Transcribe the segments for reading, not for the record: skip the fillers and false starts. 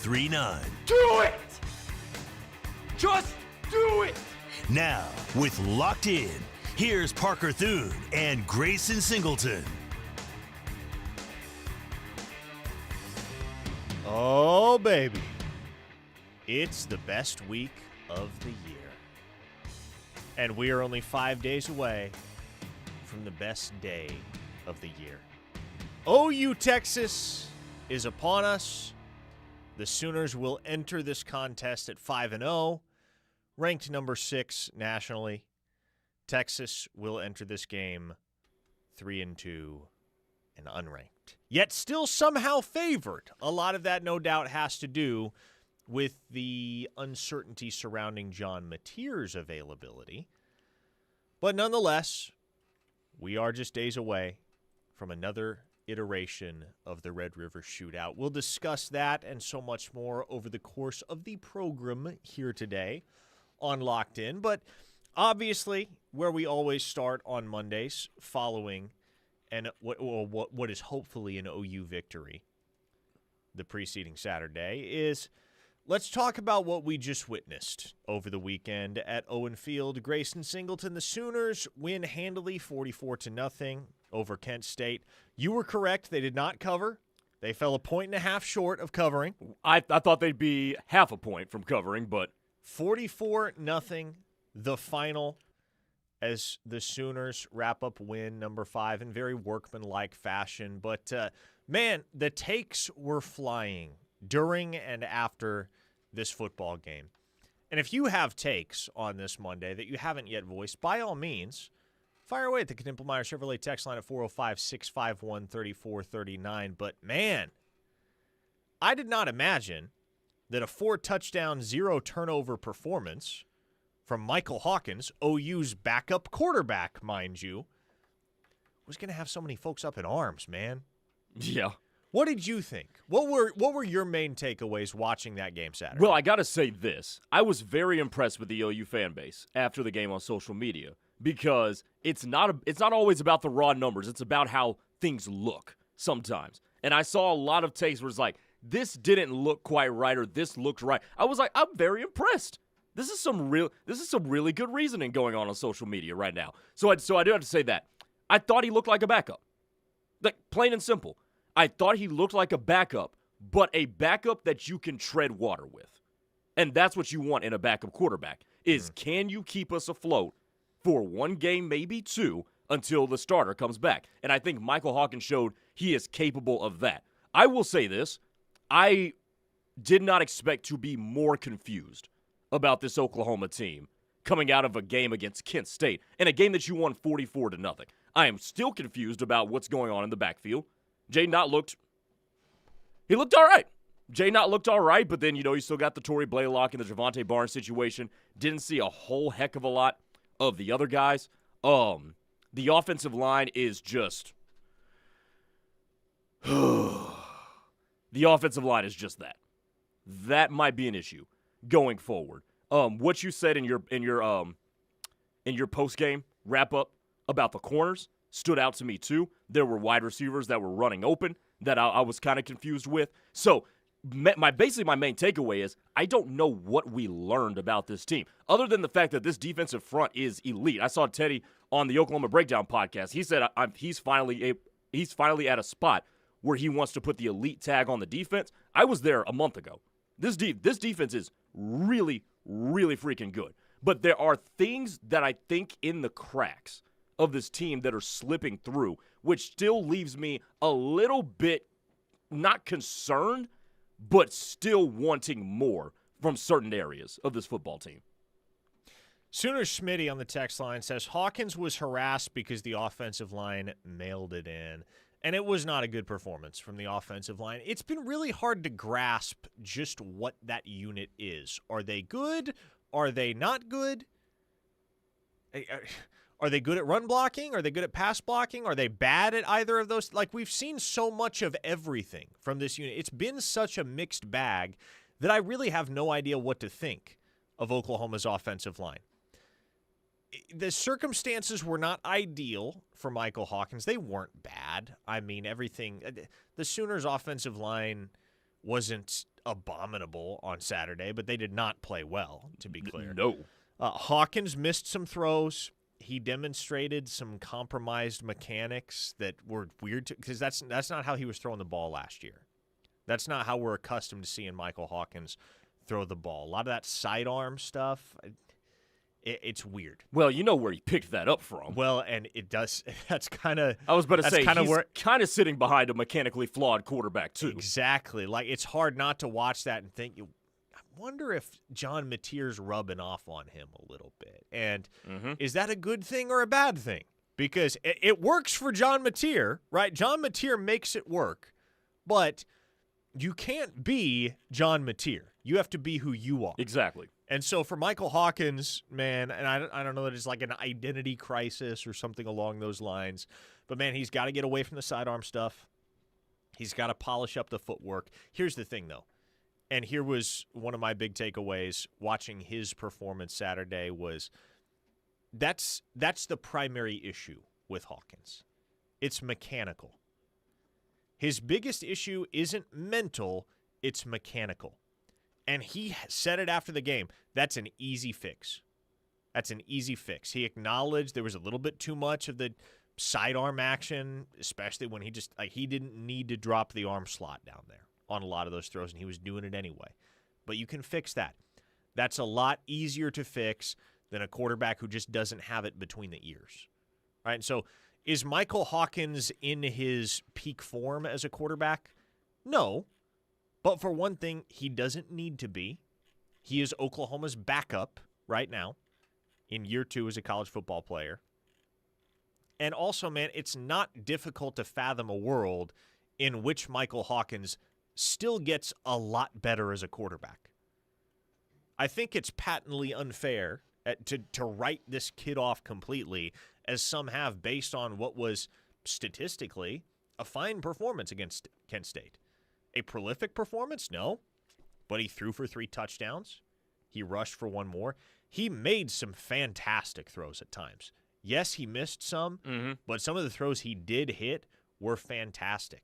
1039. Do it! Just do it! Now, with Locked In, here's Parker Thune and Grayson Singleton. Oh, baby. It's the best week of the year. And we are only 5 days away from the best day of the year. OU Texas is upon us. The Sooners will enter this contest at 5-0, ranked number 6 nationally. Texas will enter this game 3-2 and unranked, yet still somehow favored. A lot of that, no doubt, has to do with the uncertainty surrounding John Mateer's availability. But nonetheless, we are just days away from another iteration of the Red River Shootout. We'll discuss that and so much more over the course of the program here today on Locked In. But obviously, where we always start on Mondays following what is hopefully an OU victory the preceding Saturday is let's talk about what we just witnessed over the weekend at Owen Field. Grayson Singleton, the Sooners win handily 44-0 over Kent State. You were correct. They did not cover. They fell 1.5 points short of covering. I thought they'd be half a point from covering, but 44-0, the final, as the Sooners wrap up win number 5 in very workmanlike fashion. But, man, the takes were flying during and after this football game. And if you have takes on this Monday that you haven't yet voiced, by all means, fire away at the Knippelmeyer Chevrolet text line at 405-651-3439. But, man, I did not imagine that a 4-touchdown, 0-turnover performance from Michael Hawkins, OU's backup quarterback, mind you, was going to have so many folks up in arms, man. yeah. What did you think? What were your main takeaways watching that game Saturday? Well, I got to say this. I was very impressed with the OU fan base after the game on social media because it's not always about the raw numbers. It's about how things look sometimes. And I saw a lot of takes where it's like, this didn't look quite right or this looked right. I was like, I'm very impressed. This is some really good reasoning going on social media right now. So I do have to say that. I thought he looked like a backup. Like, plain and simple. I thought he looked like a backup, but a backup that you can tread water with. And that's what you want in a backup quarterback, is can you keep us afloat for one game, maybe two, until the starter comes back? And I think Michael Hawkins showed he is capable of that. I will say this. I did not expect to be more confused about this Oklahoma team coming out of a game against Kent State and a game that you won 44-0. I am still confused about what's going on in the backfield. Jay Knott looked all right. Jay Knott looked all right, but then, you still got the Torrey Blaylock and the Javonte Barnes situation. Didn't see a whole heck of a lot of the other guys. The offensive line is just the offensive line is just that. That might be an issue going forward. What you said in your post game wrap up about the corners stood out to me too. There were wide receivers that were running open that I was kind of confused with. So my main takeaway is I don't know what we learned about this team other than the fact that this defensive front is elite. I saw Teddy on the Oklahoma Breakdown podcast. He said he's finally at a spot where he wants to put the elite tag on the defense. I was there a month ago. This defense is really, really freaking good. But there are things that I think in the cracks of this team that are slipping through, which still leaves me a little bit not concerned, but still wanting more from certain areas of this football team. Sooner Smitty on the text line says Hawkins was harassed because the offensive line mailed it in. And it was not a good performance from the offensive line. It's been really hard to grasp just what that unit is. Are they good? Are they not good? Are they good at run blocking? Are they good at pass blocking? Are they bad at either of those? Like, we've seen so much of everything from this unit. It's been such a mixed bag that I really have no idea what to think of Oklahoma's offensive line. The circumstances were not ideal for Michael Hawkins. They weren't bad. I mean, everything. The Sooners' offensive line wasn't abominable on Saturday, but they did not play well, to be clear. No. Hawkins missed some throws. He demonstrated some compromised mechanics that were weird because that's not how he was throwing the ball last year. That's not how we're accustomed to seeing Michael Hawkins throw the ball. A lot of that sidearm stuff, it's weird. Well, you know where he picked that up from. Well, and it does. That's kind of. I was about to say he's where kind of sitting behind a mechanically flawed quarterback too. Exactly. Like it's hard not to watch that and think, I wonder if John Mateer's rubbing off on him a little bit. And is that a good thing or a bad thing? Because it works for John Mateer, right? John Mateer makes it work, but you can't be John Mateer. You have to be who you are. Exactly. And so for Michael Hawkins, man, and I don't know that it's like an identity crisis or something along those lines, but, man, he's got to get away from the sidearm stuff. He's got to polish up the footwork. Here's the thing, though, and here was one of my big takeaways watching his performance Saturday was that's the primary issue with Hawkins. It's mechanical. His biggest issue isn't mental, it's mechanical. And he said it after the game. That's an easy fix. That's an easy fix. He acknowledged there was a little bit too much of the sidearm action, especially when he didn't need to drop the arm slot down there on a lot of those throws, and he was doing it anyway. But you can fix that. That's a lot easier to fix than a quarterback who just doesn't have it between the ears. Right? So is Michael Hawkins in his peak form as a quarterback? No. But for one thing, he doesn't need to be. He is Oklahoma's backup right now in year 2 as a college football player. And also, man, it's not difficult to fathom a world in which Michael Hawkins still gets a lot better as a quarterback. I think it's patently unfair to write this kid off completely, as some have, based on what was statistically a fine performance against Kent State. A prolific performance? No. But he threw for 3 touchdowns. He rushed for 1 more. He made some fantastic throws at times. Yes, he missed some, but some of the throws he did hit were fantastic.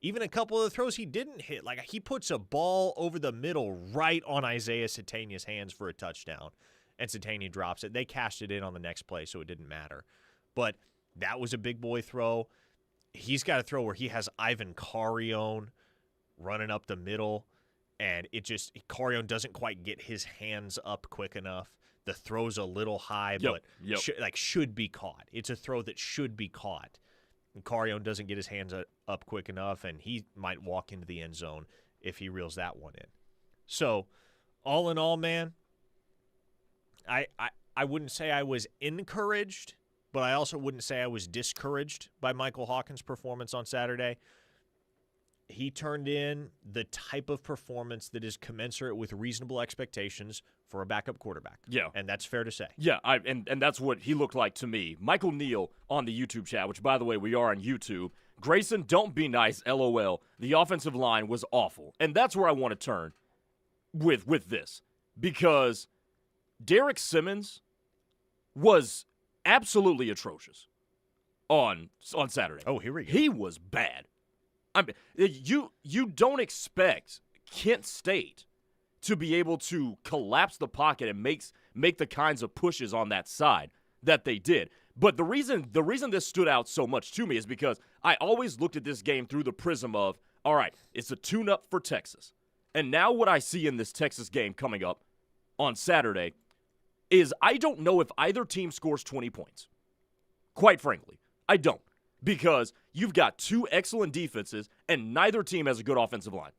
Even a couple of the throws he didn't hit, like he puts a ball over the middle right on Isaiah Satania's hands for a touchdown, and Satania drops it. They cashed it in on the next play, so it didn't matter. But that was a big boy throw. He's got a throw where he has Ivan Carrion running up the middle, and Carrion doesn't quite get his hands up quick enough. The throw's a little high, but should be caught. It's a throw that should be caught. And Carrion doesn't get his hands up quick enough, and he might walk into the end zone if he reels that one in. So, all in all, man, I wouldn't say I was encouraged, but I also wouldn't say I was discouraged by Michael Hawkins' performance on Saturday. He turned in the type of performance that is commensurate with reasonable expectations for a backup quarterback. Yeah. And that's fair to say. Yeah, and that's what he looked like to me. Michael Neal on the YouTube chat, which, by the way, we are on YouTube. Grayson, don't be nice, LOL. The offensive line was awful. And that's where I want to turn with this. Because Derek Simmons was absolutely atrocious on Saturday. Oh, here we go. He was bad. I mean, you don't expect Kent State to be able to collapse the pocket and make the kinds of pushes on that side that they did. But the reason this stood out so much to me is because I always looked at this game through the prism of, all right, it's a tune-up for Texas. And now what I see in this Texas game coming up on Saturday is I don't know if either team scores 20 points. Quite frankly, I don't. Because you've got 2 excellent defenses, and neither team has a good offensive line.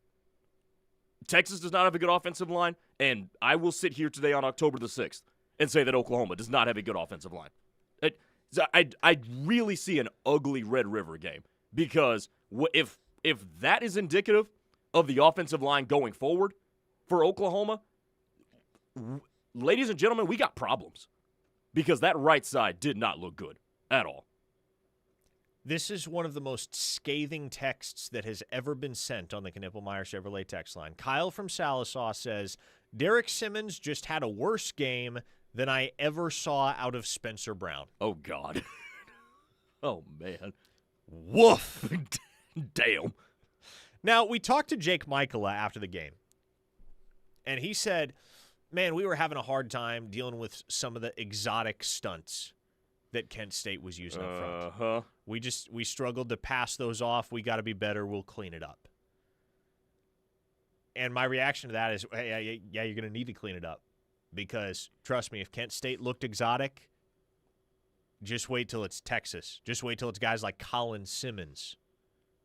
Texas does not have a good offensive line, and I will sit here today on October the 6th and say that Oklahoma does not have a good offensive line. I really see an ugly Red River game, because if that is indicative of the offensive line going forward for Oklahoma, ladies and gentlemen, we got problems. Because that right side did not look good at all. This is one of the most scathing texts that has ever been sent on the Knippelmeyer Chevrolet text line. Kyle from Salisaw says, Derek Simmons just had a worse game than I ever saw out of Spencer Brown. Oh, God. Oh, man. Woof. Damn. Now, we talked to Jake Michaela after the game, And he said, man, we were having a hard time dealing with some of the exotic stunts that Kent State was using up front. We struggled to pass those off. We got to be better. We'll clean it up. And my reaction to that is, hey, yeah, you're going to need to clean it up. Because, trust me, if Kent State looked exotic, just wait till it's Texas. Just wait till it's guys like Colin Simmons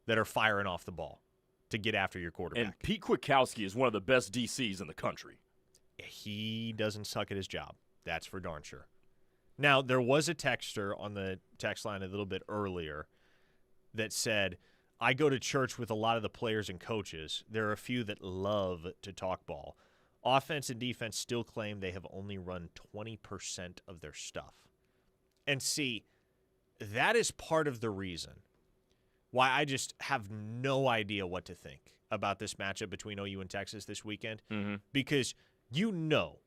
that are firing off the ball to get after your quarterback. And Pete Kwiatkowski is one of the best DCs in the country. He doesn't suck at his job. That's for darn sure. Now, there was a texter on the text line a little bit earlier that said, I go to church with a lot of the players and coaches. There are a few that love to talk ball. Offense and defense still claim they have only run 20% of their stuff. And see, that is part of the reason why I just have no idea what to think about this matchup between OU and Texas this weekend. Mm-hmm. Because you know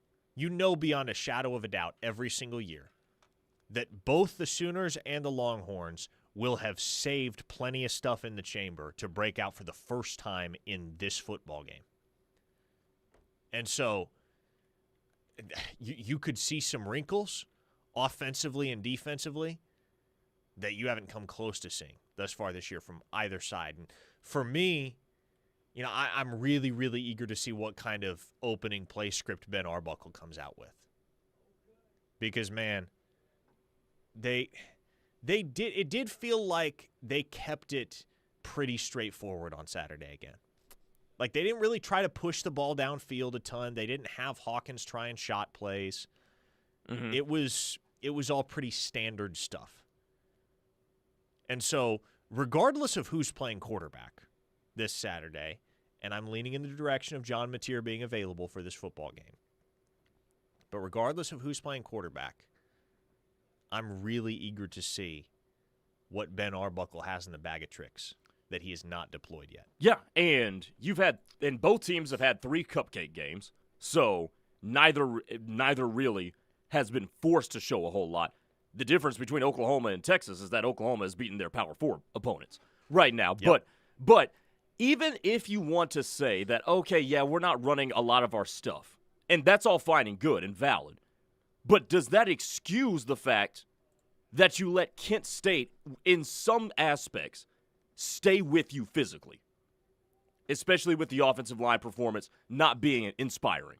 beyond a shadow of a doubt every single year that both the Sooners and the Longhorns will have saved plenty of stuff in the chamber to break out for the first time in this football game. And so you could see some wrinkles offensively and defensively that you haven't come close to seeing thus far this year from either side. And for me, I'm really, really eager to see what kind of opening play script Ben Arbuckle comes out with. Because, man, it did feel like they kept it pretty straightforward on Saturday again. Like, they didn't really try to push the ball downfield a ton. They didn't have Hawkins trying shot plays. Mm-hmm. It was all pretty standard stuff. And so, regardless of who's playing quarterback this Saturday, and I'm leaning in the direction of John Mateer being available for this football game, but regardless of who's playing quarterback, I'm really eager to see what Ben Arbuckle has in the bag of tricks that he has not deployed yet. Yeah, and both teams have had 3 cupcake games, so neither really has been forced to show a whole lot. The difference between Oklahoma and Texas is that Oklahoma has beaten their Power 4 opponents right now. Yep. But even if you want to say that, okay, yeah, we're not running a lot of our stuff, and that's all fine and good and valid, but does that excuse the fact that you let Kent State, in some aspects, stay with you physically, especially with the offensive line performance not being inspiring,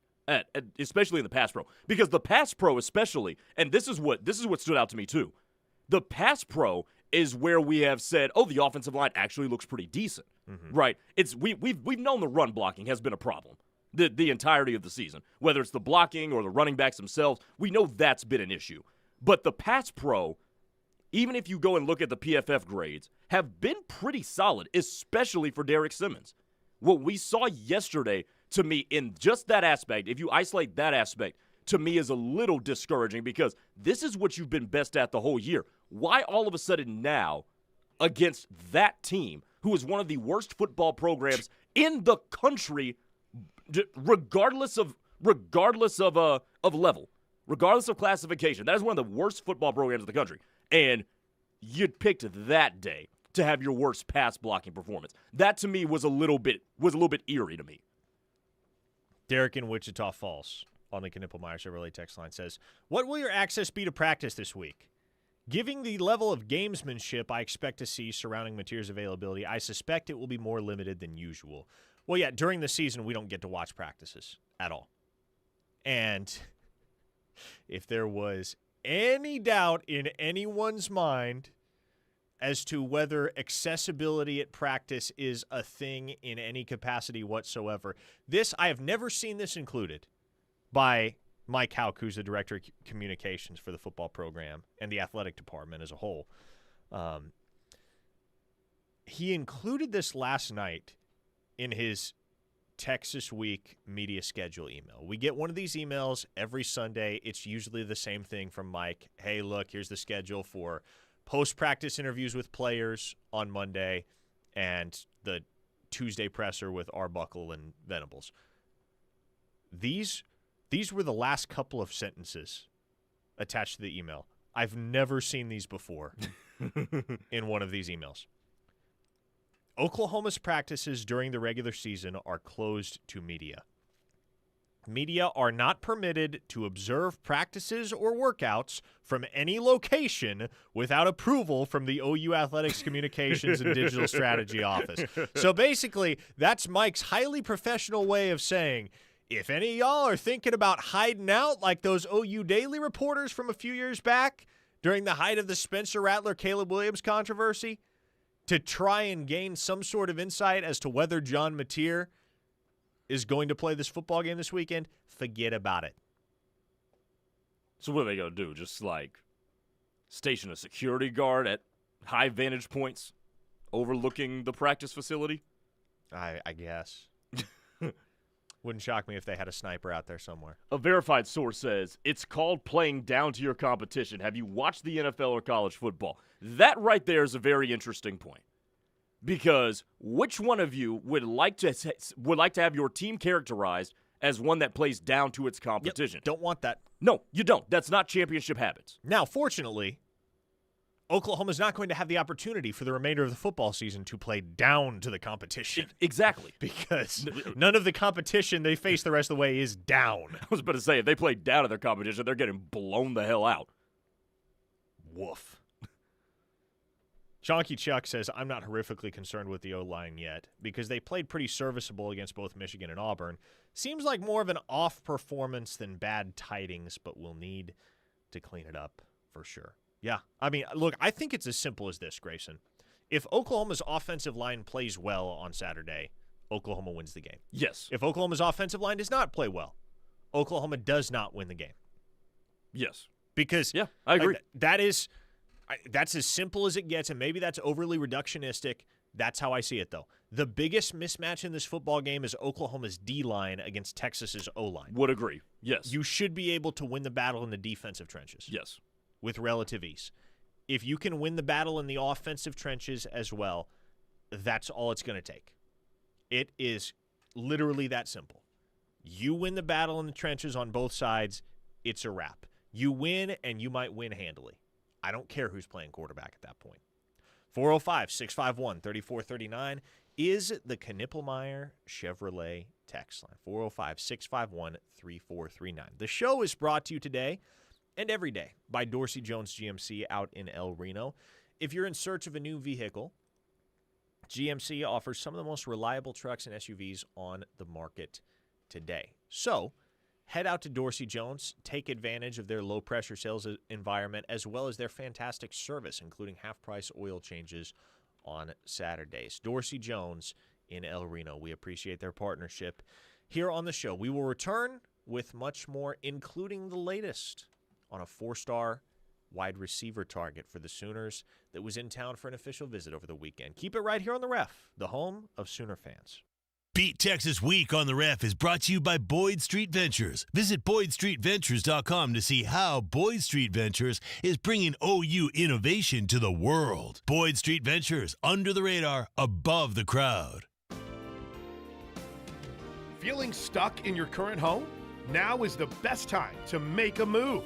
especially in the pass pro? Because the pass pro especially, and this is what stood out to me too, the pass pro is where we have said, oh, the offensive line actually looks pretty decent, right? We've known the run blocking has been a problem the entirety of the season, whether it's the blocking or the running backs themselves. We know that's been an issue, but the pass pro, even if you go and look at the PFF grades, have been pretty solid, especially for Derek Simmons. What we saw yesterday, to me, in just that aspect, if you isolate that aspect, to me is a little discouraging because this is what you've been best at the whole year. Why all of a sudden now, against that team, who is one of the worst football programs in the country, regardless of level, regardless of classification, that is one of the worst football programs in the country, and you'd picked that day to have your worst pass blocking performance. That to me was a little bit eerie to me. Derek in Wichita Falls on the Knippelmeyer Chevrolet text line says, what will your access be to practice this week? Given the level of gamesmanship I expect to see surrounding Mateer's availability, I suspect it will be more limited than usual. Well, yeah, during the season, we don't get to watch practices at all. And if there was any doubt in anyone's mind as to whether accessibility at practice is a thing in any capacity whatsoever, I have never seen this included by Mike Houck, who's the director of communications for the football program and the athletic department as a whole. He included this last night in his Texas Week media schedule email. We get one of these emails every Sunday. It's usually the same thing from Mike. Hey, look, here's the schedule for post-practice interviews with players on Monday and the Tuesday presser with Arbuckle and Venables. These were the last couple of sentences attached to the email. I've never seen these before in one of these emails. Oklahoma's practices during the regular season are closed to media. Media are not permitted to observe practices or workouts from any location without approval from the OU Athletics Communications and Digital Strategy Office. So basically, that's Mike's highly professional way of saying, if any of y'all are thinking about hiding out like those OU Daily reporters from a few years back during the height of the Spencer Rattler-Caleb Williams controversy, to try and gain some sort of insight as to whether John Mateer is going to play this football game this weekend, forget about it. So what are they going to do? Just, station a security guard at high vantage points overlooking the practice facility? I guess. Wouldn't shock me if they had a sniper out there somewhere. A verified source says, it's called playing down to your competition. Have you watched the NFL or college football? That right there is a very interesting point. Because which one of you would like to have your team characterized as one that plays down to its competition? Yep, don't want that. No, you don't. That's not championship habits. Now, fortunately, Oklahoma's not going to have the opportunity for the remainder of the football season to play down to the competition. Exactly. Because none of the competition they face the rest of the way is down. I was about to say, if they play down to their competition, they're getting blown the hell out. Woof. Chonky Chuck says, I'm not horrifically concerned with the O-line yet because they played pretty serviceable against both Michigan and Auburn. Seems like more of an off performance than bad tidings, but we'll need to clean it up for sure. Yeah, I mean, look, I think it's as simple as this, Grayson. If Oklahoma's offensive line plays well on Saturday, Oklahoma wins the game. Yes. If Oklahoma's offensive line does not play well, Oklahoma does not win the game. Yes. Because yeah, I agree. That's as simple as it gets, and maybe that's overly reductionistic. That's how I see it, though. The biggest mismatch in this football game is Oklahoma's D-line against Texas's O-line. Would agree, yes. You should be able to win the battle in the defensive trenches. Yes. With relative ease. If you can win the battle in the offensive trenches as well, that's all it's going to take. It is literally that simple. You win the battle in the trenches on both sides, it's a wrap. You win, and you might win handily. I don't care who's playing quarterback at that point. 405-651-3439 is the Knippelmeyer Chevrolet text line. 405-651-3439. The show is brought to you today and every day by Dorsey Jones GMC out in El Reno. If you're in search of a new vehicle, GMC offers some of the most reliable trucks and SUVs on the market today. So, head out to Dorsey Jones, take advantage of their low-pressure sales environment as well as their fantastic service, including half-price oil changes on Saturdays. Dorsey Jones in El Reno. We appreciate their partnership here on the show. We will return with much more, including the latest on a 4-star wide receiver target for the Sooners that was in town for an official visit over the weekend. Keep it right here on The Ref, the home of Sooner fans. Beat Texas Week on the Ref is brought to you by Boyd Street Ventures. Visit BoydStreetVentures.com to see how Boyd Street Ventures is bringing OU innovation to the world. Boyd Street Ventures, under the radar, above the crowd. Feeling stuck in your current home? Now is the best time to make a move.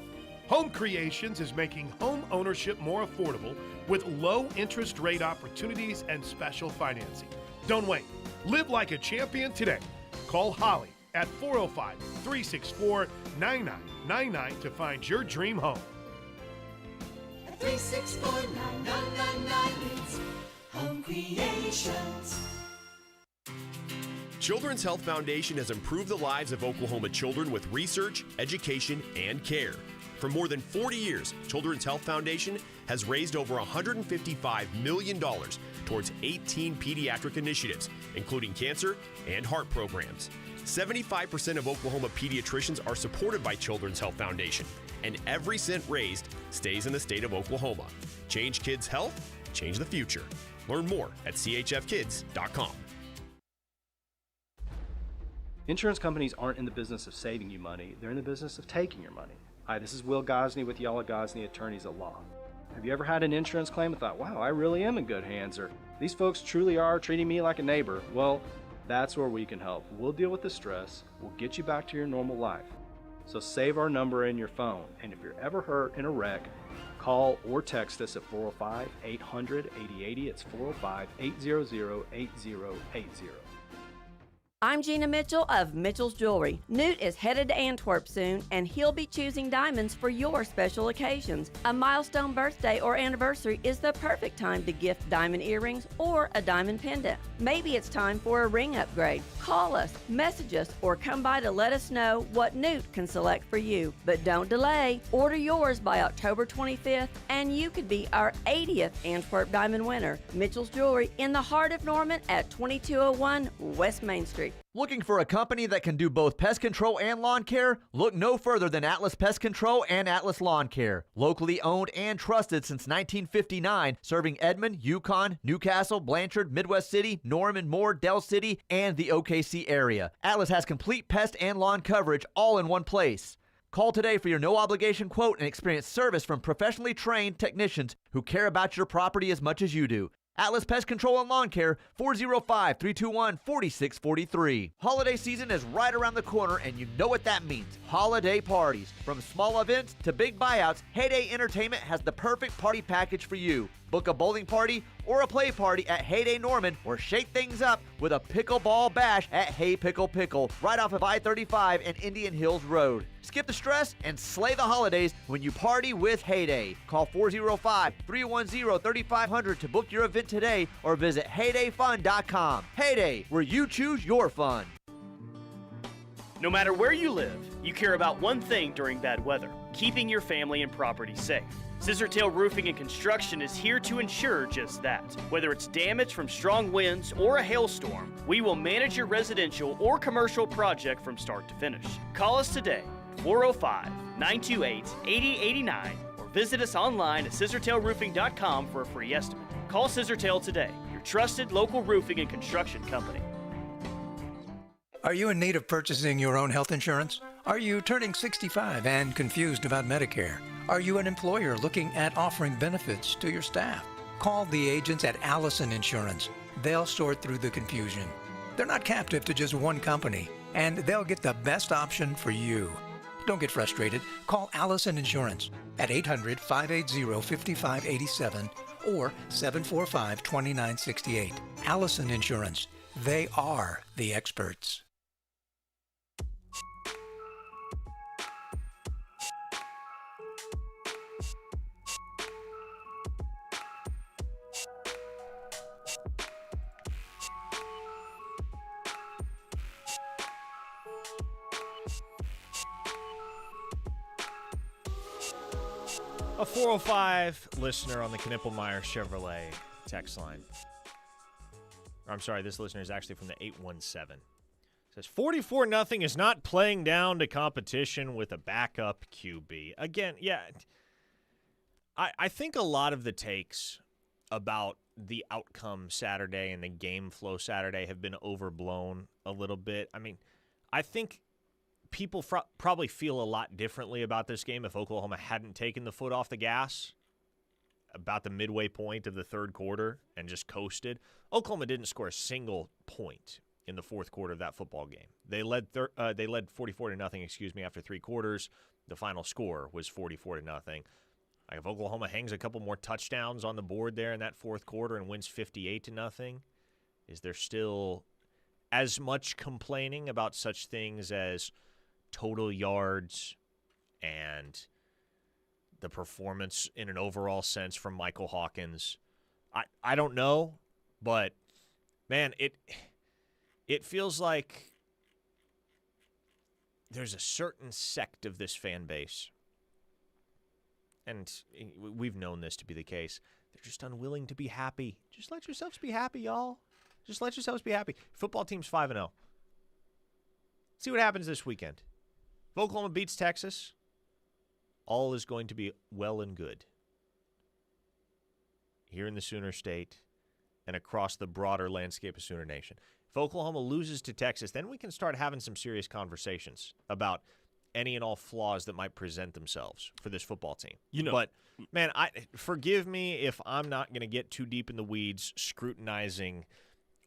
Home Creations is making home ownership more affordable with low interest rate opportunities and special financing. Don't wait. Live like a champion today. Call Holly at 405-364-9999 to find your dream home. 364-9999 is Home Creations. Children's Health Foundation has improved the lives of Oklahoma children with research, education, and care. For more than 40 years, Children's Health Foundation has raised over $155 million towards 18 pediatric initiatives, including cancer and heart programs. 75% of Oklahoma pediatricians are supported by Children's Health Foundation, and every cent raised stays in the state of Oklahoma. Change kids' health, change the future. Learn more at chfkids.com. Insurance companies aren't in the business of saving you money, they're in the business of taking your money. Hi, this is Will Gosney with Yala Gosney Attorneys at Law. Have you ever had an insurance claim and thought, wow, I really am in good hands, or these folks truly are treating me like a neighbor? Well, that's where we can help. We'll deal with the stress, we'll get you back to your normal life. So save our number in your phone, and if you're ever hurt in a wreck, call or text us at 405-800-8080. It's 405-800-8080. I'm Gina Mitchell of Mitchell's Jewelry. Newt is headed to Antwerp soon, and he'll be choosing diamonds for your special occasions. A milestone birthday or anniversary is the perfect time to gift diamond earrings or a diamond pendant. Maybe it's time for a ring upgrade. Call us, message us, or come by to let us know what Newt can select for you. But don't delay. Order yours by October 25th, and you could be our 80th Antwerp Diamond winner. Mitchell's Jewelry in the heart of Norman at 2201 West Main Street. Looking for a company that can do both pest control and lawn care? Look no further than Atlas Pest Control and Atlas Lawn Care. Locally owned and trusted since 1959, serving Edmond, Yukon, Newcastle, Blanchard, Midwest City, Norman, Moore, Del City, and the OKC area. Atlas has complete pest and lawn coverage all in one place. Call today for your no-obligation quote and experience service from professionally trained technicians who care about your property as much as you do. Atlas Pest Control and Lawn Care, 405-321-4643. Holiday season is right around the corner, and you know what that means. Holiday parties. From small events to big buyouts, Heyday Entertainment has the perfect party package for you. Book a bowling party or a play party at Heyday Norman, or shake things up with a pickleball bash at Hey Pickle Pickle, right off of I-35 and Indian Hills Road. Skip the stress and slay the holidays when you party with Heyday. Call 405-310-3500 to book your event today, or visit heydayfun.com. Heyday, where you choose your fun. No matter where you live, you care about one thing during bad weather: keeping your family and property safe. Scissortail Roofing and Construction is here to ensure just that. Whether it's damage from strong winds or a hailstorm, we will manage your residential or commercial project from start to finish. Call us today, 405-928-8089, or visit us online at scissortailroofing.com for a free estimate. Call Scissortail today, your trusted local roofing and construction company. Are you in need of purchasing your own health insurance? Are you turning 65 and confused about Medicare? Are you an employer looking at offering benefits to your staff? Call the agents at Allison Insurance. They'll sort through the confusion. They're not captive to just one company, and they'll get the best option for you. Don't get frustrated. Call Allison Insurance at 800-580-5587 or 745-2968. Allison Insurance. They are the experts. A 405 listener on the Knippelmeyer Chevrolet text line. I'm sorry, this listener is actually from the 817. Says 44-0 is not playing down to competition with a backup QB. Again, yeah, I think a lot of the takes about the outcome Saturday and the game flow Saturday have been overblown a little bit. I mean, I think people probably feel a lot differently about this game if Oklahoma hadn't taken the foot off the gas about the midway point of the third quarter and just coasted. Oklahoma didn't score a single point in the fourth quarter of that football game. They led 44-0, after three quarters. The final score was 44-0. Like if Oklahoma hangs a couple more touchdowns on the board there in that fourth quarter and wins 58-0, is there still as much complaining about such things as total yards and the performance in an overall sense from Michael Hawkins? I don't know, but man, it feels like there's a certain sect of this fan base, and we've known this to be the case. They're just unwilling to be happy. Just let yourselves be happy, y'all. Just let yourselves be happy. Football team's 5-0. See what happens this weekend. If Oklahoma beats Texas, all is going to be well and good here in the Sooner State and across the broader landscape of Sooner Nation. If Oklahoma loses to Texas, then we can start having some serious conversations about any and all flaws that might present themselves for this football team. But, man, forgive me if I'm not going to get too deep in the weeds scrutinizing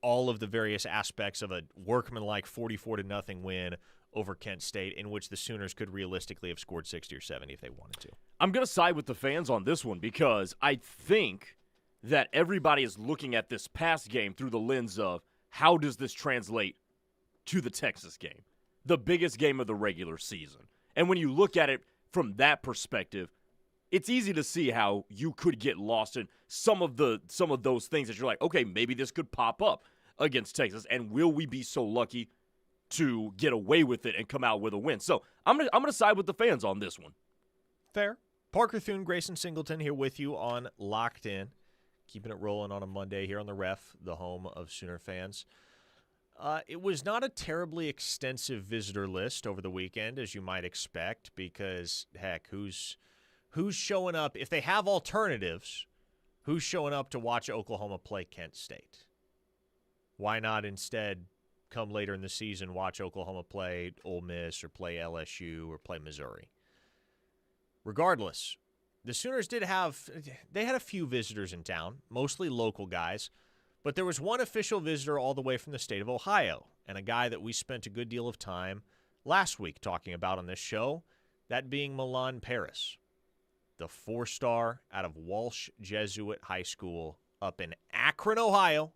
all of the various aspects of a workmanlike 44-0 win over Kent State, in which the Sooners could realistically have scored 60 or 70 if they wanted to. I'm going to side with the fans on this one because I think that everybody is looking at this past game through the lens of how does this translate to the Texas game, the biggest game of the regular season. And when you look at it from that perspective, it's easy to see how you could get lost in some of those things that you're like, okay, maybe this could pop up against Texas, and will we be so lucky to get away with it and come out with a win? So I'm gonna side with the fans on this one. Fair. Parker Thune, Grayson, Singleton here with you on Locked In, keeping it rolling on a Monday here on the Ref, the home of Sooner fans. It was not a terribly extensive visitor list over the weekend, as you might expect, because, heck, who's showing up? If they have alternatives, who's showing up to watch Oklahoma play Kent State? Why not instead come later in the season, watch Oklahoma play Ole Miss or play LSU or play Missouri? Regardless, the Sooners had a few visitors in town, mostly local guys, but there was one official visitor all the way from the state of Ohio, and a guy that we spent a good deal of time last week talking about on this show, that being Milan Parris, the 4-star out of Walsh Jesuit High School up in Akron, Ohio.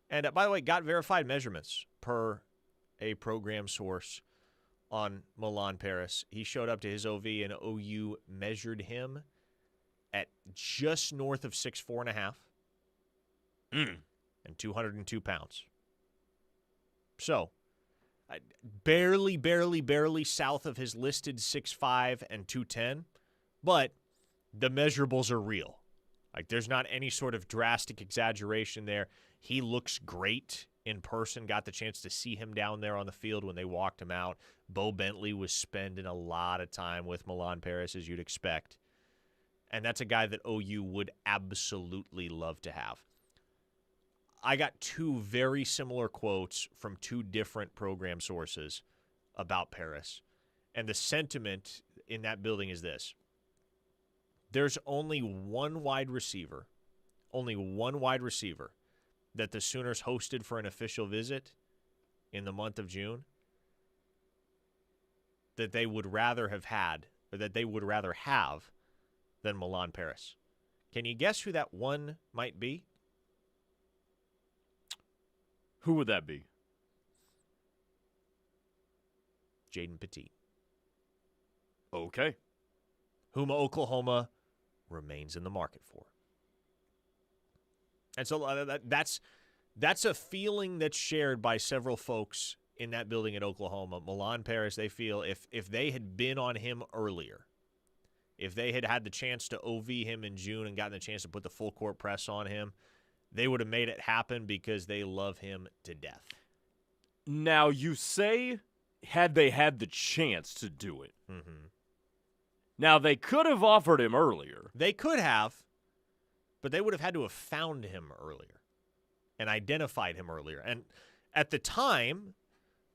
And by the way, got verified measurements per a program source on Milan Parris. He showed up to his OV, and OU measured him at just north of 6'4.5" and 202 pounds. So, barely south of his listed 6'5" and 210, but the measurables are real. Like, there's not any sort of drastic exaggeration there. He looks great in person. Got the chance to see him down there on the field when they walked him out. Bo Bentley was spending a lot of time with Milan Parris, as you'd expect. And that's a guy that OU would absolutely love to have. I got two very similar quotes from two different program sources about Parris. And the sentiment in that building is this. There's only one wide receiver that the Sooners hosted for an official visit in the month of June that they would rather have had, or that they would rather have, than Milan Parris. Can you guess who that one might be? Who would that be? Jaden Petit. Okay. Whom Oklahoma remains in the market for. And so that's a feeling that's shared by several folks in that building at Oklahoma. Milan Parris, they feel if they had been on him earlier, if they had had the chance to OV him in June and gotten the chance to put the full court press on him, they would have made it happen because they love him to death. Now, you say, had they had the chance to do it. Mm-hmm. Now, they could have offered him earlier. They could have, but they would have had to have found him earlier and identified him earlier. And at the time,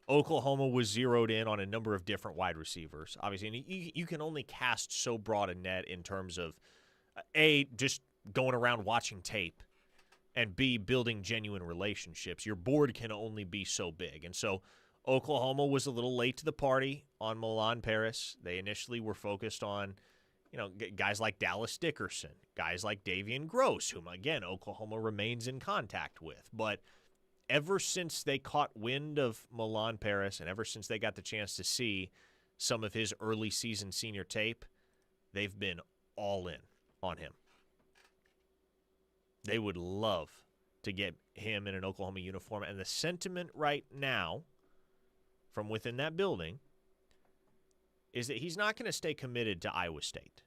Oklahoma was zeroed in on a number of different wide receivers. Obviously, and you can only cast so broad a net in terms of, A, just going around watching tape, and B, building genuine relationships. Your board can only be so big. And so Oklahoma was a little late to the party on Milan Parris. They initially were focused on, guys like Dallas Dickerson, guys like Davian Gross, whom, again, Oklahoma remains in contact with. But ever since they caught wind of Milan Parris and ever since they got the chance to see some of his early season senior tape, they've been all in on him. They would love to get him in an Oklahoma uniform. And the sentiment right now from within that building is that he's not going to stay committed to Iowa State,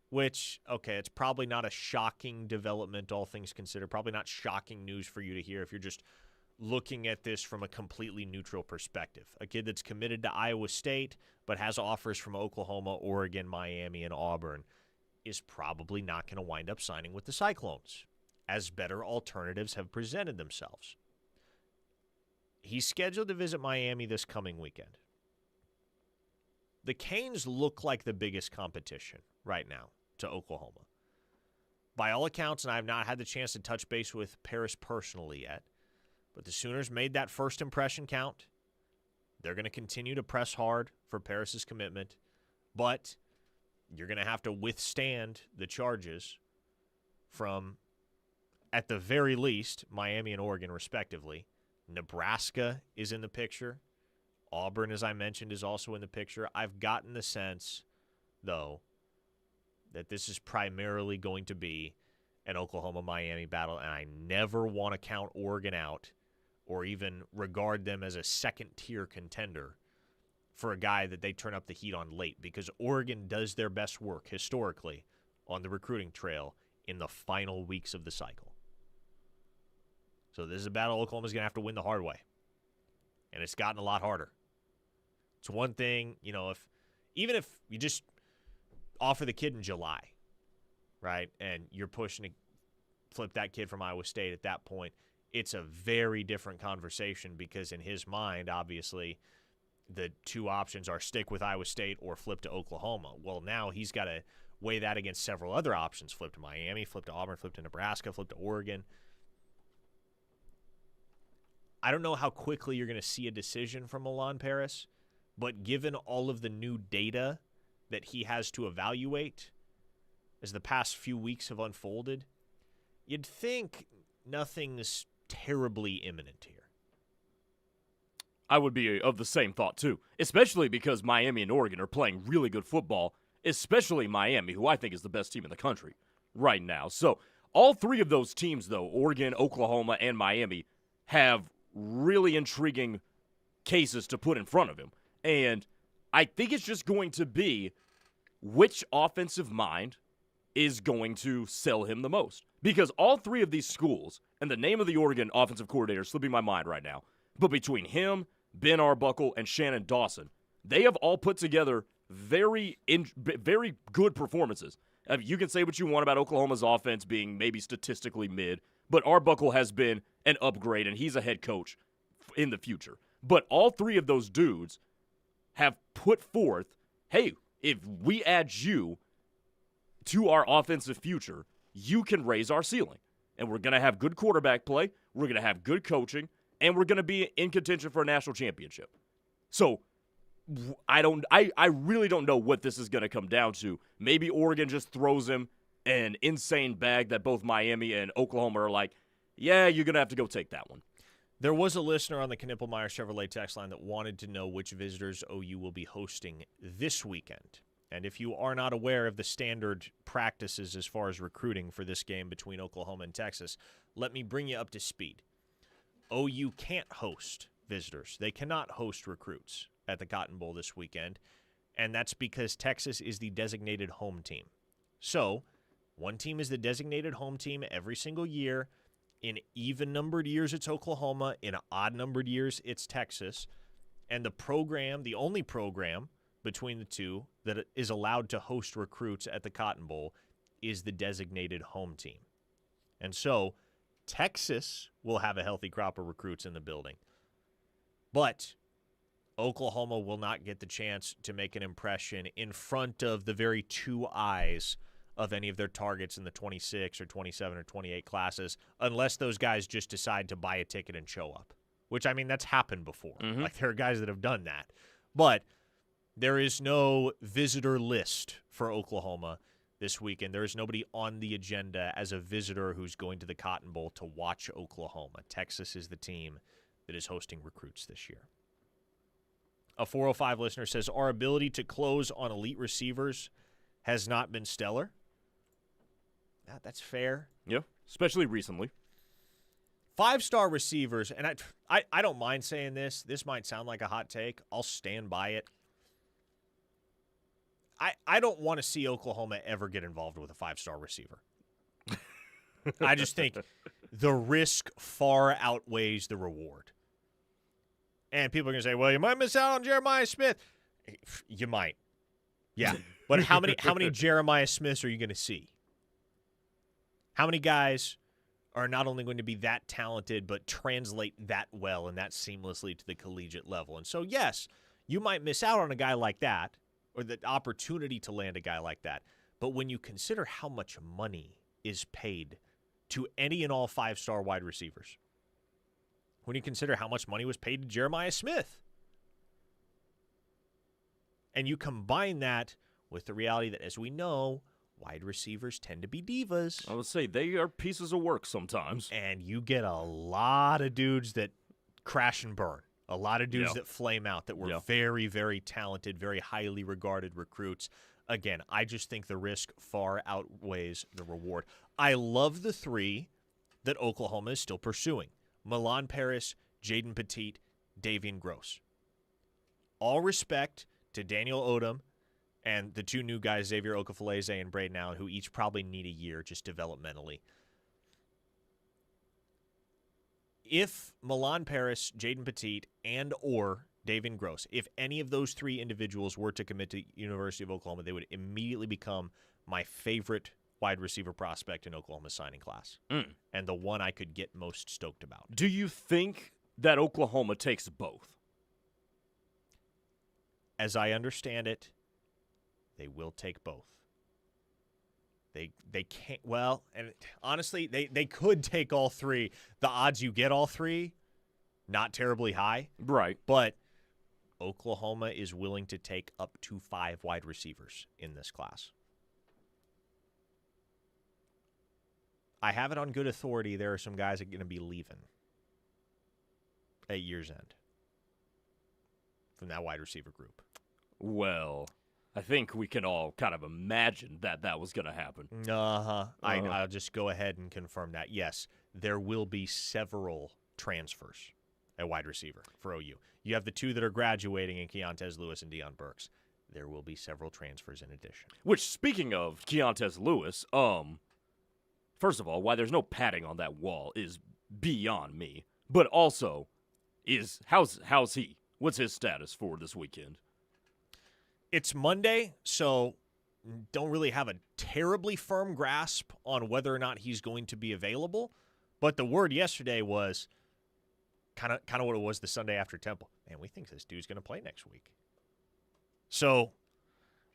which, okay, it's probably not a shocking development, all things considered, probably not shocking news for you to hear if you're just looking at this from a completely neutral perspective. A kid that's committed to Iowa State but has offers from Oklahoma, Oregon, Miami, and Auburn is probably not going to wind up signing with the Cyclones, as better alternatives have presented themselves. He's scheduled to visit Miami this coming weekend. The Canes look like the biggest competition right now to Oklahoma. By all accounts, and I have not had the chance to touch base with Parris personally yet, but the Sooners made that first impression count. They're going to continue to press hard for Parris's commitment, but you're going to have to withstand the charges from, at the very least, Miami and Oregon, respectively, Nebraska is in the picture. Auburn, as I mentioned, is also in the picture. I've gotten the sense, though, that this is primarily going to be an Oklahoma-Miami battle, and I never want to count Oregon out or even regard them as a second-tier contender for a guy that they turn up the heat on late, because Oregon does their best work historically on the recruiting trail in the final weeks of the cycle. So this is a battle Oklahoma's going to have to win the hard way, and it's gotten a lot harder. It's one thing, even if you just offer the kid in July, right, and you're pushing to flip that kid from Iowa State at that point, it's a very different conversation, because in his mind, obviously, the two options are stick with Iowa State or flip to Oklahoma. Well, now he's got to weigh that against several other options: flip to Miami, flip to Auburn, flip to Nebraska, flip to Oregon. I don't know how quickly you're going to see a decision from Milan Parris, but given all of the new data that he has to evaluate as the past few weeks have unfolded, you'd think nothing's terribly imminent here. I would be of the same thought, too, especially because Miami and Oregon are playing really good football, especially Miami, who I think is the best team in the country right now. So all three of those teams, though, Oregon, Oklahoma, and Miami, have really intriguing cases to put in front of him. And I think it's just going to be which offensive mind is going to sell him the most. Because all three of these schools, and the name of the Oregon offensive coordinator is slipping my mind right now, but between him, Ben Arbuckle, and Shannon Dawson, they have all put together very good performances. You can say what you want about Oklahoma's offense being maybe statistically mid, but Arbuckle has been an upgrade, and he's a head coach in the future. But all three of those dudes have put forth, hey, if we add you to our offensive future, you can raise our ceiling. And we're going to have good quarterback play, we're going to have good coaching, and we're going to be in contention for a national championship. So I really don't know what this is going to come down to. Maybe Oregon just throws him an insane bag that both Miami and Oklahoma are like, yeah, you're going to have to go take that one. There was a listener on the Knippelmeyer Chevrolet text line that wanted to know which visitors OU will be hosting this weekend. And if you are not aware of the standard practices as far as recruiting for this game between Oklahoma and Texas, let me bring you up to speed. OU can't host visitors. They cannot host recruits at the Cotton Bowl this weekend, and that's because Texas is the designated home team. So, one team is the designated home team every single year. In even-numbered years, it's Oklahoma. In odd-numbered years, it's Texas. And the only program between the two that is allowed to host recruits at the Cotton Bowl is the designated home team. And so, Texas will have a healthy crop of recruits in the building. But Oklahoma will not get the chance to make an impression in front of the very two eyes of any of their targets in the 26 or 27 or 28 classes, unless those guys just decide to buy a ticket and show up, which, I mean, that's happened before. Mm-hmm. Like, there are guys that have done that. But there is no visitor list for Oklahoma this weekend. There is nobody on the agenda as a visitor who's going to the Cotton Bowl to watch Oklahoma. Texas is the team that is hosting recruits this year. A 405 listener says, our ability to close on elite receivers has not been stellar. That's fair. Yeah, especially recently. 5-star receivers, and I don't mind saying this. This might sound like a hot take. I'll stand by it. I don't want to see Oklahoma ever get involved with a 5-star receiver. I just think the risk far outweighs the reward. And people are going to say, well, you might miss out on Jeremiah Smith. You might. Yeah. But how many Jeremiah Smiths are you going to see? How many guys are not only going to be that talented, but translate that well and that seamlessly to the collegiate level? And so, yes, you might miss out on a guy like that, or the opportunity to land a guy like that. But when you consider how much money is paid to any and all 5-star wide receivers, when you consider how much money was paid to Jeremiah Smith, and you combine that with the reality that, as we know, wide receivers tend to be divas. I would say they are pieces of work sometimes. And you get a lot of dudes that crash and burn. A lot of dudes that flame out that were very, very talented, very highly regarded recruits. Again, I just think the risk far outweighs the reward. I love the 3 that Oklahoma is still pursuing. Milan Parris, Jaden Petit, Davian Gross. All respect to Daniel Odom and the 2 new guys, Xavier Okafaleze and Braden Allen, who each probably need a year just developmentally. If Milan Parris, Jaden Petit, and or Davian Gross, if any of those 3 individuals were to commit to University of Oklahoma, they would immediately become my favorite wide receiver prospect in Oklahoma's signing class, and the one I could get most stoked about. Do you think that Oklahoma takes both? As I understand it, they will take both. They can't, well, and honestly, they could take all 3. The odds you get all 3, not terribly high. Right. But Oklahoma is willing to take up to 5 wide receivers in this class. I have it on good authority. There are some guys that are going to be leaving at year's end from that wide receiver group. Well, I think we can all kind of imagine that was going to happen. I'll just go ahead and confirm that. Yes, there will be several transfers at wide receiver for OU. You have the 2 that are graduating in Keontez Lewis and Deion Burks. There will be several transfers in addition. Which, speaking of Keontez Lewis, first of all, why there's no padding on that wall is beyond me. But also, how's he? What's his status for this weekend? It's Monday, so don't really have a terribly firm grasp on whether or not he's going to be available. But the word yesterday was kind of what it was the Sunday after Temple. Man, we think this dude's going to play next week. So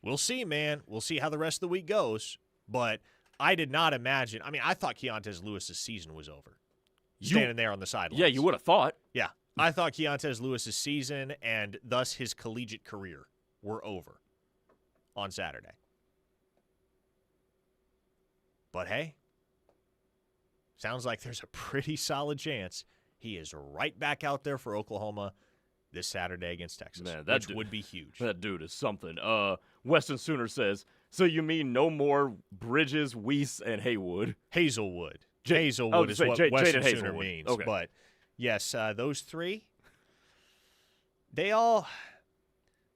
we'll see, man. We'll see how the rest of the week goes. But I did not imagine. I mean, I thought Keontez Lewis's season was over. Standing there on the sidelines. Yeah, you would have thought. Yeah. I thought Keontez Lewis's season and thus his collegiate career were over on Saturday. But hey, sounds like there's a pretty solid chance he is right back out there for Oklahoma this Saturday against Texas, man, which would be huge. That dude is something. Weston Sooner says, so you mean no more Bridges, Weiss, and Haywood? Hazelwood. Hazelwood is what Weston Sooner means. Okay. But, yes, those 3, they all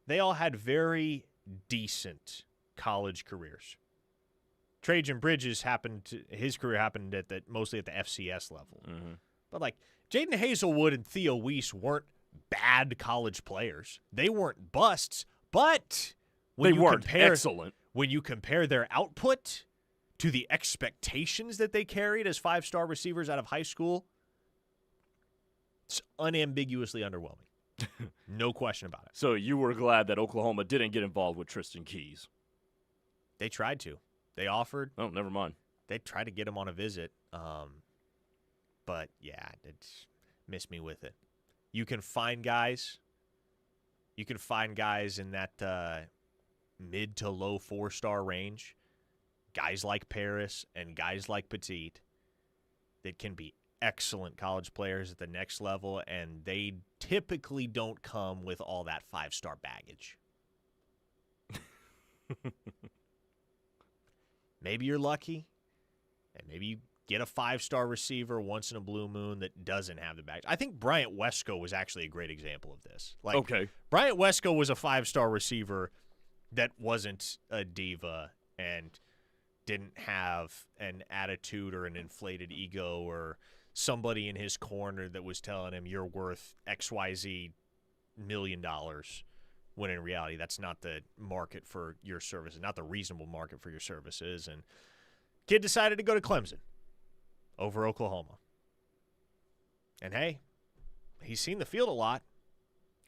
had very decent college careers. Trajan Bridges his career happened mostly at the FCS level. Mm-hmm. But like Jaden Hazelwood and Theo Weiss weren't bad college players. They weren't busts, but they weren't excellent. When you compare their output to the expectations that they carried as 5-star receivers out of high school, it's unambiguously underwhelming. No question about it. So you were glad that Oklahoma didn't get involved with Tristan Keys? They tried to. They offered. Oh, never mind. They tried to get him on a visit. But, yeah, it's missed me with it. You can find guys in that mid to low 4-star range, guys like Parris and guys like Petit that can be excellent college players at the next level, and they typically don't come with all that 5-star baggage. Maybe you're lucky, and maybe you get a 5-star receiver once in a blue moon that doesn't have the baggage. I think Bryant Wesco was actually a great example of this. Okay. Bryant Wesco was a 5-star receiver that wasn't a diva and didn't have an attitude or an inflated ego or somebody in his corner that was telling him you're worth XYZ $1 million, when in reality that's not the market for your services, not the reasonable market for your services. And kid decided to go to Clemson over Oklahoma. And hey, he's seen the field a lot.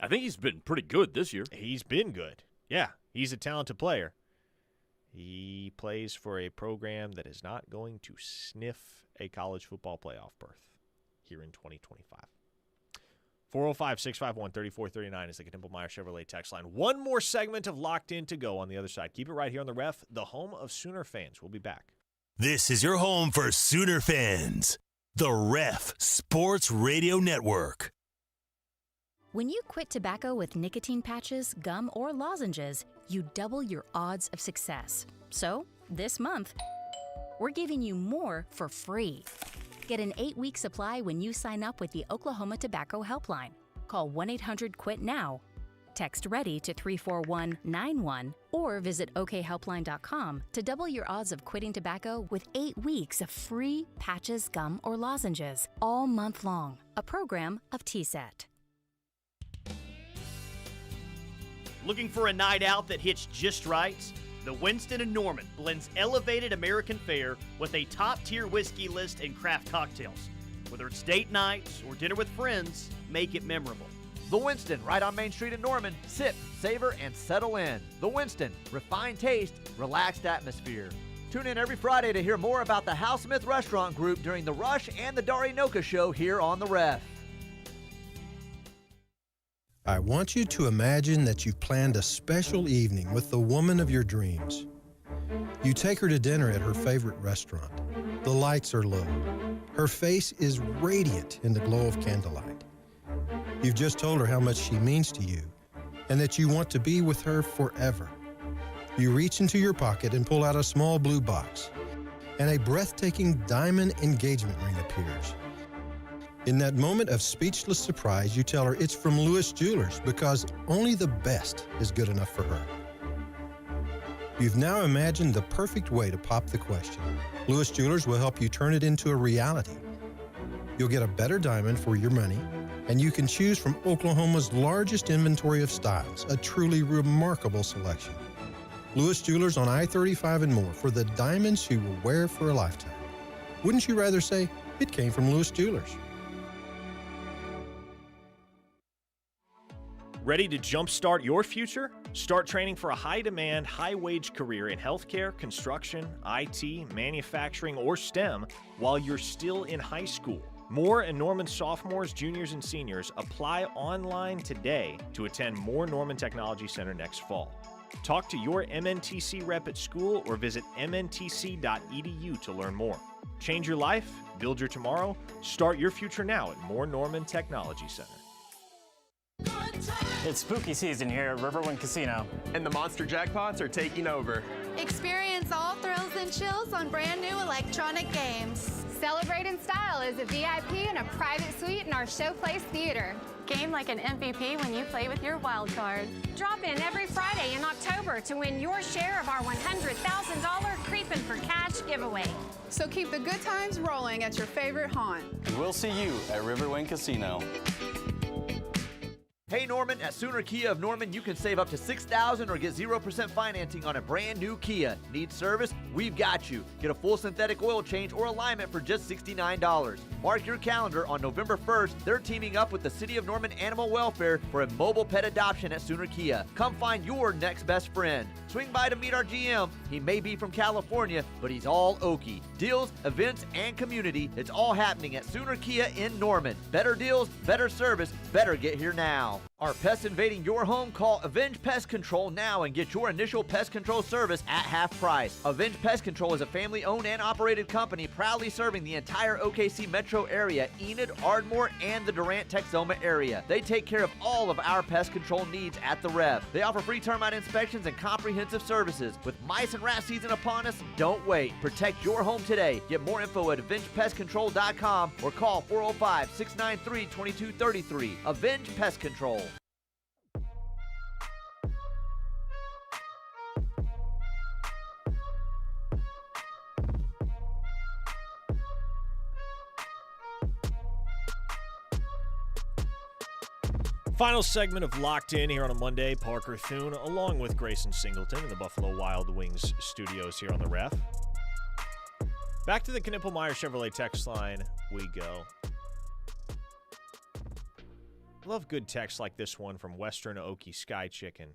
I think he's been pretty good this year. He's been good. Yeah, he's a talented player. He plays for a program that is not going to sniff a college football playoff berth here in 2025. 405-651-3439 is the Knippelmeyer Chevrolet text line. One more segment of Locked In to go on the other side. Keep it right here on the Ref, the home of Sooner fans. We'll be back. This is your home for Sooner fans. The Ref Sports Radio Network. When you quit tobacco with nicotine patches, gum, or lozenges, you double your odds of success. So, this month, we're giving you more for free. Get an 8-week supply when you sign up with the Oklahoma Tobacco Helpline. Call 1-800-QUIT now. Text READY to 34191 or visit okhelpline.com to double your odds of quitting tobacco with 8 weeks of free patches, gum, or lozenges all month long. A program of TSET. Looking for a night out that hits just right? The Winston & Norman blends elevated American fare with a top-tier whiskey list and craft cocktails. Whether it's date night or dinner with friends, make it memorable. The Winston, right on Main Street in Norman. Sip, savor, and settle in. The Winston, refined taste, relaxed atmosphere. Tune in every Friday to hear more about the Hal Smith Restaurant Group during The Rush and the Dari Noka Show here on The Ref. I want you to imagine that you've planned a special evening with the woman of your dreams. You take her to dinner at her favorite restaurant. The lights are low. Her face is radiant in the glow of candlelight. You've just told her how much she means to you and that you want to be with her forever. You reach into your pocket and pull out a small blue box, and a breathtaking diamond engagement ring appears. In that moment of speechless surprise, you tell her it's from Lewis Jewelers because only the best is good enough for her. You've now imagined the perfect way to pop the question. Lewis Jewelers will help you turn it into a reality. You'll get a better diamond for your money, and you can choose from Oklahoma's largest inventory of styles, a truly remarkable selection. Lewis Jewelers on I-35 and more for the diamonds you will wear for a lifetime. Wouldn't you rather say it came from Lewis Jewelers? Ready to jumpstart your future? Start training for a high-demand, high-wage career in healthcare, construction, IT, manufacturing, or STEM while you're still in high school. Moore and Norman sophomores, juniors, and seniors apply online today to attend Moore Norman Technology Center next fall. Talk to your MNTC rep at school or visit mntc.edu to learn more. Change your life, build your tomorrow, start your future now at Moore Norman Technology Center. It's spooky season here at Riverwind Casino. And the monster jackpots are taking over. Experience all thrills and chills on brand new electronic games. Celebrate in style as a VIP in a private suite in our Showplace Theater. Game like an MVP when you play with your wild card. Drop in every Friday in October to win your share of our $100,000 Creepin' for Cash giveaway. So keep the good times rolling at your favorite haunt. And we'll see you at Riverwind Casino. Hey Norman, at Sooner Kia of Norman, you can save up to $6,000 or get 0% financing on a brand new Kia. Need service? We've got you. Get a full synthetic oil change or alignment for just $69. Mark your calendar on November 1st. They're teaming up with the City of Norman Animal Welfare for a mobile pet adoption at Sooner Kia. Come find your next best friend. Swing by to meet our GM. He may be from California, but he's all Okie. Deals, events, and community, it's all happening at Sooner Kia in Norman. Better deals, better service, better get here now. Are pests invading your home? Call Avenge Pest Control now and get your initial pest control service at half price. Avenge Pest Control is a family-owned and operated company proudly serving the entire OKC metro area, Enid, Ardmore, and the Durant-Texoma area. They take care of all of our pest control needs at the Rev. They offer free termite inspections and comprehensive services. With mice and rat season upon us, don't wait. Protect your home today. Get more info at AvengePestControl.com or call 405-693-2233. Avenge Pest Control. Final segment of Locked In here on a Monday. Parker Thune along with Grayson Singleton in the Buffalo Wild Wings studios here on the Ref. Back to the Knippelmeyer Chevrolet text line we go. Love good texts like this one from Western Okie Sky Chicken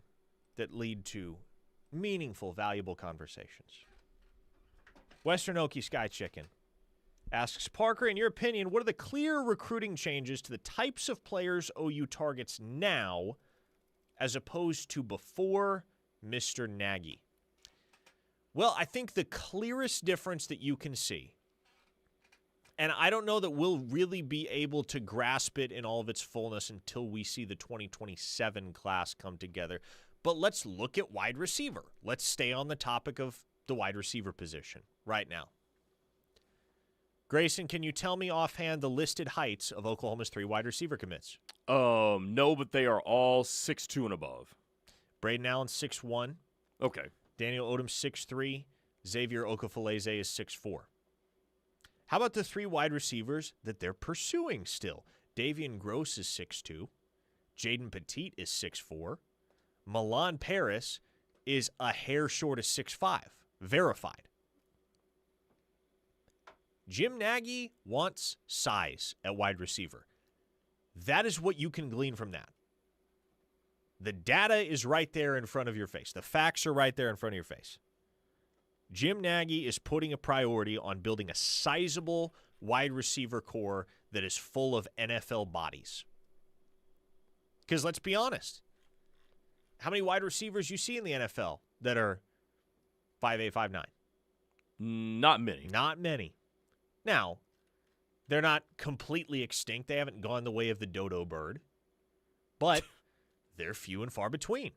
that lead to meaningful, valuable conversations. Western Okie Sky Chicken asks, Parker, in your opinion, what are the clear recruiting changes to the types of players OU targets now as opposed to before Mr. Nagy? Well, I think the clearest difference that you can see, And I don't know that we'll really be able to grasp it in all of its fullness until we see the 2027 class come together. But let's look at wide receiver. Let's stay on the topic of the wide receiver position right now. Grayson, can you tell me offhand the listed heights of Oklahoma's 3 wide receiver commits? No, but they are all 6'2" and above. Braden Allen, 6'1". Okay. Daniel Odom, 6'3". Xavier Okafaleze is 6'4". How about the 3 wide receivers that they're pursuing still? Davian Gross is 6'2". Jaden Petit is 6'4". Milan Parris is a hair short of 6'5", verified. Jim Nagy wants size at wide receiver. That is what you can glean from that. The data is right there in front of your face. The facts are right there in front of your face. Jim Nagy is putting a priority on building a sizable wide receiver core that is full of NFL bodies. Because let's be honest, how many wide receivers you see in the NFL that are 5'8", 5'9"? Not many. Not many. Now, they're not completely extinct. They haven't gone the way of the dodo bird. But they're few and far between.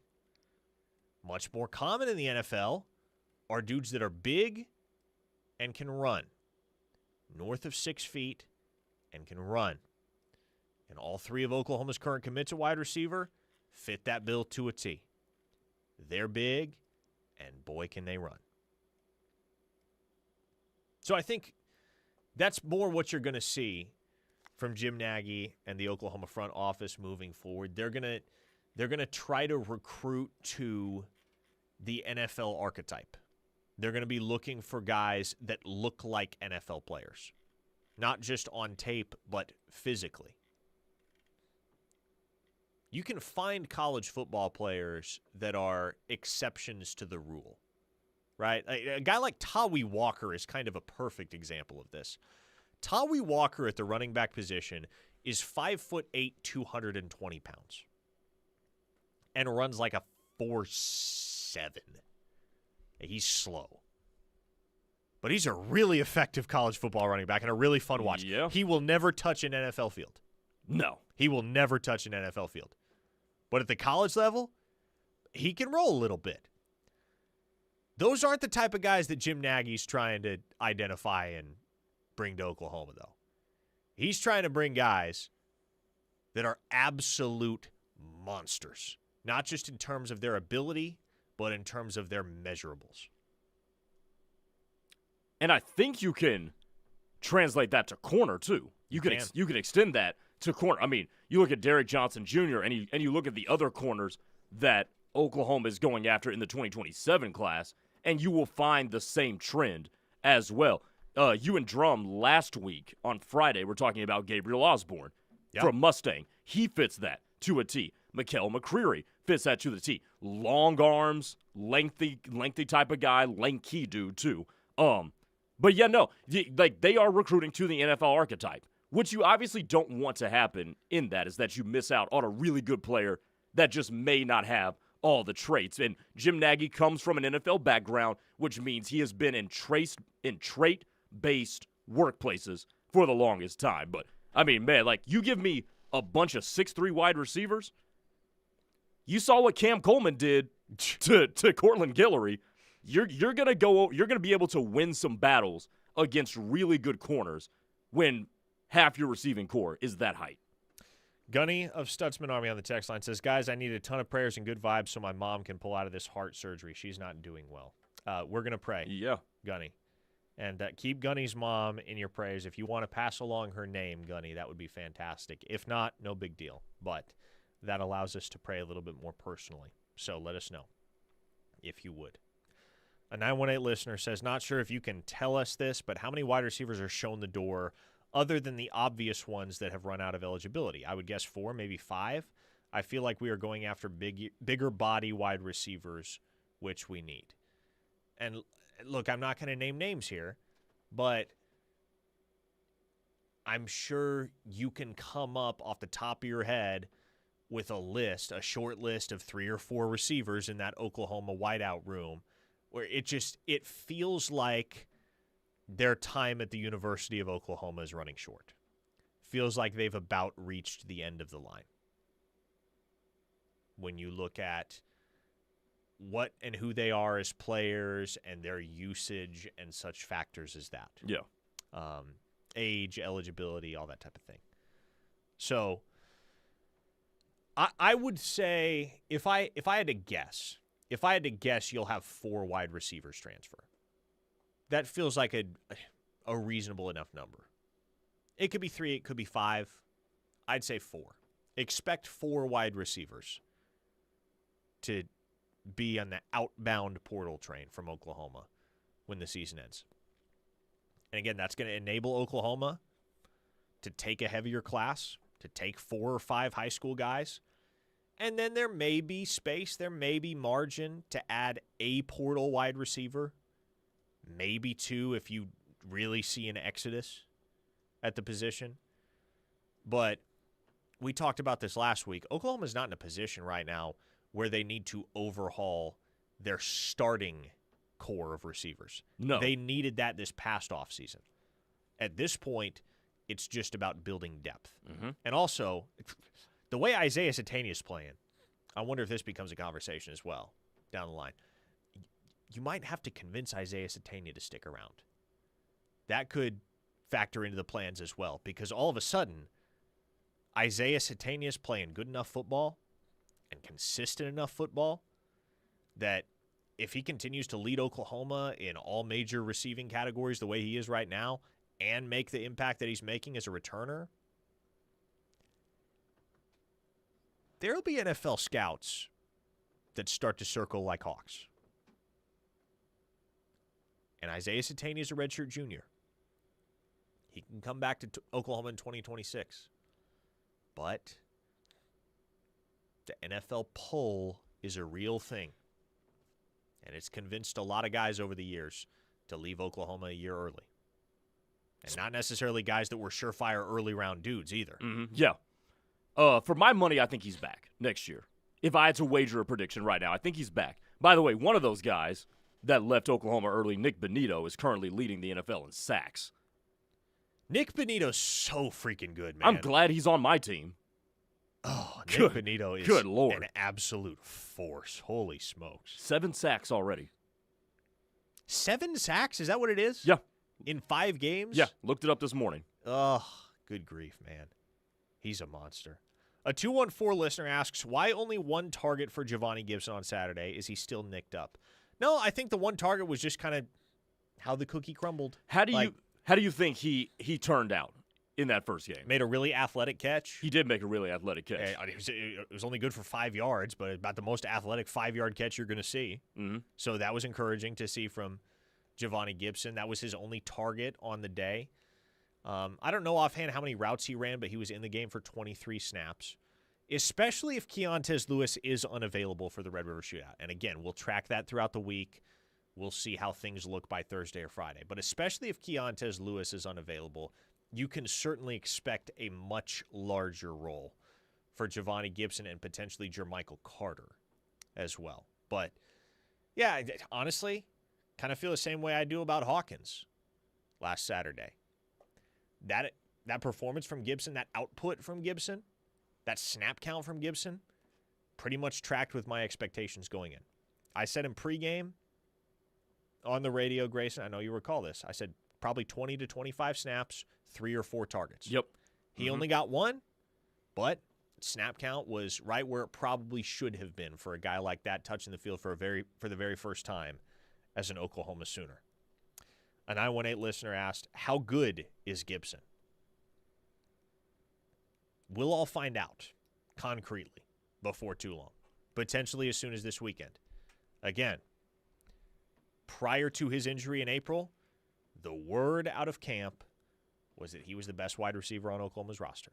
Much more common in the NFL are dudes that are big and can run. North of 6 feet and can run. And all 3 of Oklahoma's current commits at wide receiver fit that bill to a T. They're big, and boy, can they run. So I think that's more what you're going to see from Jim Nagy and the Oklahoma front office moving forward. They're going to try to recruit to the NFL archetype. They're going to be looking for guys that look like NFL players, not just on tape, but physically. You can find college football players that are exceptions to the rule, right? A guy like Tawi Walker is kind of a perfect example of this. Tawi Walker at the running back position is 5'8", 220 pounds, and runs like a 4.7. He's slow. But he's a really effective college football running back and a really fun watch. Yeah. He will never touch an NFL field. No. He will never touch an NFL field. But at the college level, he can roll a little bit. Those aren't the type of guys that Jim Nagy's trying to identify and bring to Oklahoma, though. He's trying to bring guys that are absolute monsters, not just in terms of their ability, but in terms of their measurables. And I think you can translate that to corner, too. You can extend that to corner. I mean, you look at Derek Johnson Jr., and you look at the other corners that Oklahoma is going after in the 2027 class, and you will find the same trend as well. You and Drum last week on Friday were talking about Gabriel Osborne from Mustang. He fits that to a T. Mikael McCreary fits that to the T. Long arms, lengthy type of guy, lanky dude too. But yeah, no, like they are recruiting to the NFL archetype. What you obviously don't want to happen in that is that you miss out on a really good player that just may not have all the traits. And Jim Nagy comes from an NFL background, which means he has been in trait-based workplaces for the longest time. But, I mean, man, like, you give me a bunch of 6'3" wide receivers. You saw what Cam Coleman did to Cortland Guillory. You're gonna be able to win some battles against really good corners when half your receiving core is that height. Gunny of Stutzman Army on the text line says, guys, I need a ton of prayers and good vibes so my mom can pull out of this heart surgery. She's not doing well. We're going to pray. Yeah. Gunny. And keep Gunny's mom in your prayers. If you want to pass along her name, Gunny, that would be fantastic. If not, no big deal. But that allows us to pray a little bit more personally. So let us know if you would. A 918 listener says, not sure if you can tell us this, but how many wide receivers are shown the door other than the obvious ones that have run out of eligibility? I would guess 4, maybe 5. I feel like we are going after bigger body wide receivers, which we need. And look, I'm not going to name names here, but I'm sure you can come up off the top of your head with a short list of 3 or 4 receivers in that Oklahoma wideout room where it feels like their time at the University of Oklahoma is running short. Feels like they've about reached the end of the line. When you look at what and who they are as players and their usage and such factors as that. Yeah. Age, eligibility, all that type of thing. So I would say if I had to guess, you'll have 4 wide receivers transfer. That feels like a reasonable enough number. It could be 3, it could be 5. I'd say 4. Expect 4 wide receivers to be on the outbound portal train from Oklahoma when the season ends. And again, that's going to enable Oklahoma to take a heavier class, to take 4 or 5 high school guys. And then there may be space, there may be margin to add a portal wide receiver, maybe 2 if you really see an exodus at the position. But we talked about this last week. Oklahoma's not in a position right now where they need to overhaul their starting core of receivers. No. They needed that this past offseason. At this point, it's just about building depth. Mm-hmm. And also, the way Isaiah Satania is playing, I wonder if this becomes a conversation as well down the line. You might have to convince Isaiah Satania to stick around. That could factor into the plans as well, because all of a sudden, Isaiah Satania is playing good enough football and consistent enough football that if he continues to lead Oklahoma in all major receiving categories the way he is right now and make the impact that he's making as a returner, there'll be NFL scouts that start to circle like hawks. And Isaiah Satania is a redshirt junior. He can come back to Oklahoma in 2026. But the NFL pull is a real thing. And it's convinced a lot of guys over the years to leave Oklahoma a year early. And not necessarily guys that were surefire early round dudes either. Mm-hmm. Yeah. For my money, I think he's back next year. If I had to wager a prediction right now, I think he's back. By the way, one of those guys that left Oklahoma early, Nick Bonito, is currently leading the NFL in sacks. Nick Bonito's so freaking good, man. I'm glad he's on my team. Oh, Nick Bonito is good Lord. An absolute force. Holy smokes. 7 sacks already. 7 sacks? Is that what it is? Yeah. In 5 games? Yeah, looked it up this morning. Oh, good grief, man. He's a monster. A 214 listener asks, why only 1 target for Giovanni Gibson on Saturday? Is he still nicked up? No, I think the 1 target was just kind of how the cookie crumbled. How do you think he turned out in that first game? Made a really athletic catch. He did make a really athletic catch. It was only good for 5 yards, but about the most athletic 5-yard catch you're going to see. Mm-hmm. So that was encouraging to see from Giovanni Gibson. That was his only target on the day. I don't know offhand how many routes he ran, but he was in the game for 23 snaps, especially if Keontez Lewis is unavailable for the Red River Shootout. And again, we'll track that throughout the week. We'll see how things look by Thursday or Friday. But especially if Keontez Lewis is unavailable, you can certainly expect a much larger role for Giovanni Gibson and potentially Jermichael Carter as well. But, yeah, honestly, kind of feel the same way I do about Hawkins last Saturday. That performance from Gibson, that output from Gibson, that snap count from Gibson, pretty much tracked with my expectations going in. I said in pregame on the radio, Grayson, I know you recall this, I said probably 20 to 25 snaps, 3 or 4 targets. Yep. He only got 1, but snap count was right where it probably should have been for a guy like that touching the field for the very first time as an Oklahoma Sooner. A 918 listener asked, how good is Gibson? We'll all find out concretely before too long, potentially as soon as this weekend. Again, prior to his injury in April, the word out of camp was that he was the best wide receiver on Oklahoma's roster.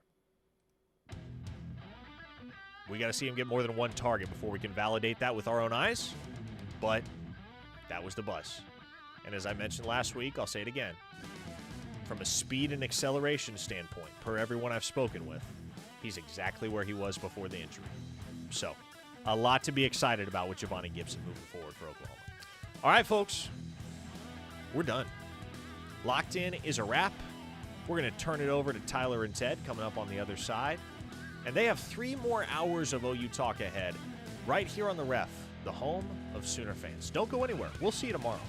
We got to see him get more than 1 target before we can validate that with our own eyes, but that was the buzz. And as I mentioned last week, I'll say it again. From a speed and acceleration standpoint, per everyone I've spoken with, he's exactly where he was before the injury. So, a lot to be excited about with Giovanni Gibson moving forward for Oklahoma. All right, folks, we're done. Locked In is a wrap. We're going to turn it over to Tyler and Ted coming up on the other side. And they have 3 more hours of OU talk ahead right here on the Ref, the home of Sooner fans. Don't go anywhere. We'll see you tomorrow.